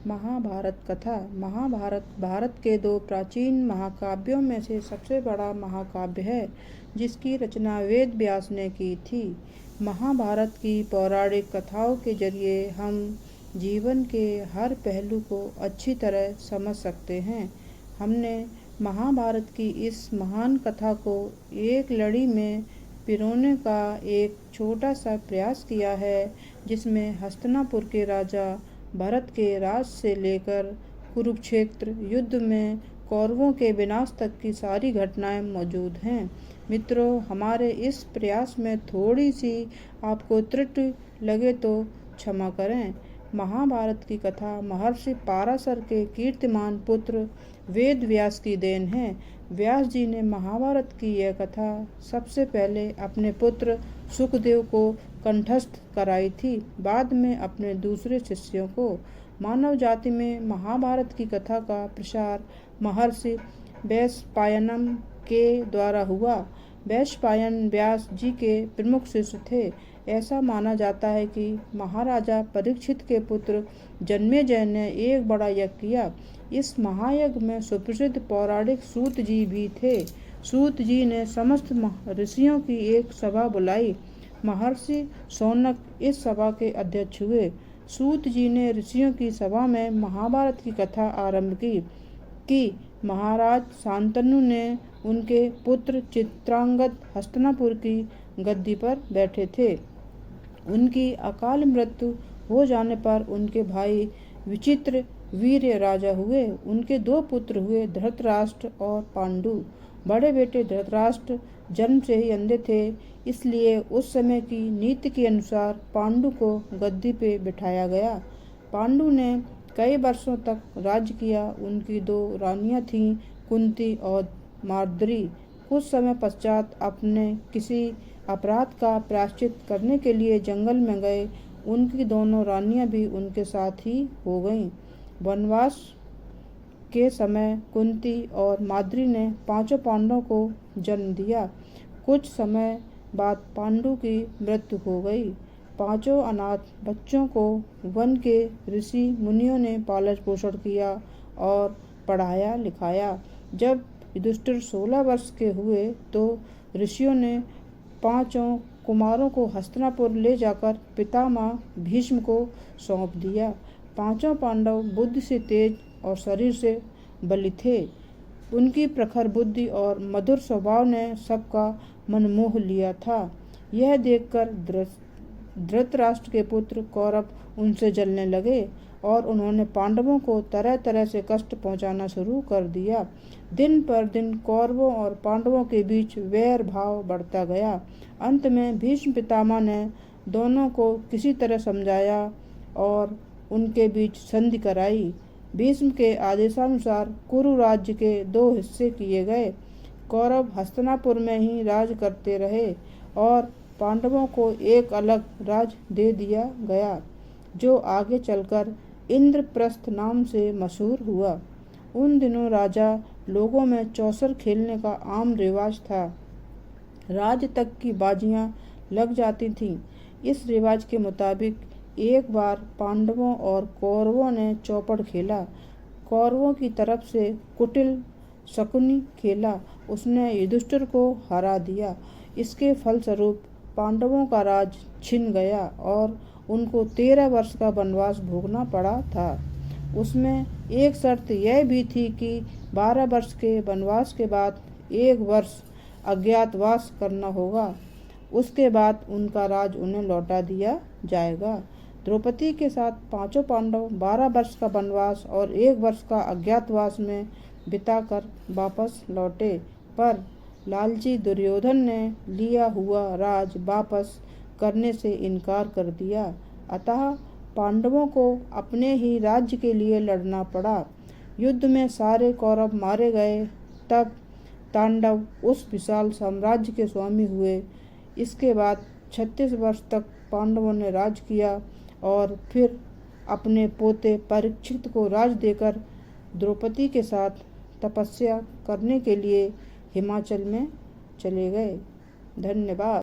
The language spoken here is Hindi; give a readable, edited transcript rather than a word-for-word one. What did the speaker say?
महाभारत कथा। महाभारत भारत के दो प्राचीन महाकाव्यों में से सबसे बड़ा महाकाव्य है, जिसकी रचना वेद व्यास ने की थी। महाभारत की पौराणिक कथाओं के जरिए हम जीवन के हर पहलू को अच्छी तरह समझ सकते हैं। हमने महाभारत की इस महान कथा को एक लड़ी में पिरोने का एक छोटा सा प्रयास किया है, जिसमें हस्तिनापुर के राजा भरत के राज से लेकर कुरुक्षेत्र युद्ध में कौरवों के विनाश तक की सारी घटनाएं मौजूद हैं। मित्रों, हमारे इस प्रयास में थोड़ी सी आपको त्रुटि लगे तो क्षमा करें। महाभारत की कथा महर्षि पाराशर के कीर्तिमान पुत्र वेद व्यास की देन है। व्यास जी ने महाभारत की यह कथा सबसे पहले अपने पुत्र सुखदेव को कंठस्थ कराई थी, बाद में अपने दूसरे शिष्यों को। मानव जाति में महाभारत की कथा का प्रसार महर्षि वैशंपायन के द्वारा हुआ। वैशंपायन व्यास जी के प्रमुख शिष्य थे। ऐसा माना जाता है कि महाराजा परीक्षित के पुत्र जन्मेजय ने एक बड़ा यज्ञ किया। इस महायज्ञ में सुप्रसिद्ध पौराणिक सूत जी भी थे। सूत जी ने समस्त ऋषियों की एक सभा बुलाई। महर्षि शौनक इस सभा के अध्यक्ष हुए। सूत जी ने ऋषियों की सभा में महाभारत की कथा आरंभ की। महाराज शांतनु ने उनके पुत्र चित्रांगद हस्तिनापुर की गद्दी पर बैठे थे। उनकी अकाल मृत्यु हो जाने पर उनके भाई विचित्र वीर्य राजा हुए। उनके दो पुत्र हुए, धृतराष्ट्र और पांडु। बड़े बेटे धृतराष्ट्र जन्म से ही अंधे थे, इसलिए उस समय की नीति के अनुसार पांडु को गद्दी पे बिठाया गया। पांडु ने कई वर्षों तक राज्य किया। उनकी दो रानियां थीं, कुंती और माद्री। कुछ समय पश्चात अपने किसी अपराध का प्रायश्चित करने के लिए जंगल में गए। उनकी दोनों रानियां भी उनके साथ ही हो गईं। वनवास के समय कुंती और माद्री ने पांचों पांडवों को जन्म दिया। कुछ समय बाद पांडु की मृत्यु हो गई। पांचों अनाथ बच्चों को वन के ऋषि मुनियों ने पालन पोषण किया और पढ़ाया लिखाया। जब युधिष्ठिर 16 वर्ष के हुए तो ऋषियों ने पांचों कुमारों को हस्तिनापुर ले जाकर पितामह भीष्म को सौंप दिया। पांचों पांडव बुद्धि से तेज और शरीर से बली थे। उनकी प्रखर बुद्धि और मधुर स्वभाव ने सबका मन मोह लिया था। यह देखकर धृतराष्ट्र के पुत्र कौरव उनसे जलने लगे और उन्होंने पांडवों को तरह तरह से कष्ट पहुंचाना शुरू कर दिया। दिन पर दिन कौरवों और पांडवों के बीच वैर भाव बढ़ता गया। अंत में भीष्म पितामह ने दोनों को किसी तरह समझाया और उनके बीच संधि कराई। भीष्म के आदेशानुसार कुरु राज्य के 2 हिस्से किए गए। कौरव हस्तिनापुर में ही राज करते रहे और पांडवों को एक अलग राज्य दे दिया गया, जो आगे चलकर इंद्रप्रस्थ नाम से मशहूर हुआ। उन दिनों राजा लोगों में चौसर खेलने का आम रिवाज था। राज्य तक की बाजियां लग जाती थीं। इस रिवाज के मुताबिक एक बार पांडवों और कौरवों ने चौपड़ खेला। कौरवों की तरफ से कुटिल शकुनी खेला। उसने युधिष्ठिर को हरा दिया। इसके फलस्वरूप पांडवों का राज छिन गया और उनको 13 वर्ष का वनवास भोगना पड़ा था। उसमें एक शर्त यह भी थी कि 12 वर्ष के वनवास के बाद 1 वर्ष अज्ञातवास करना होगा। उसके बाद उनका राज उन्हें लौटा दिया जाएगा। द्रौपदी के साथ पांचों पांडव 12 वर्ष का वनवास और 1 वर्ष का अज्ञातवास में बिताकर वापस लौटे, पर लालची दुर्योधन ने लिया हुआ राज वापस करने से इनकार कर दिया। अतः पांडवों को अपने ही राज्य के लिए लड़ना पड़ा। युद्ध में सारे कौरव मारे गए। तब पांडव उस विशाल साम्राज्य के स्वामी हुए। इसके बाद 36 वर्ष तक पांडवों ने राज किया और फिर अपने पोते परीक्षित को राज देकर द्रौपदी के साथ तपस्या करने के लिए हिमाचल में चले गए। धन्यवाद।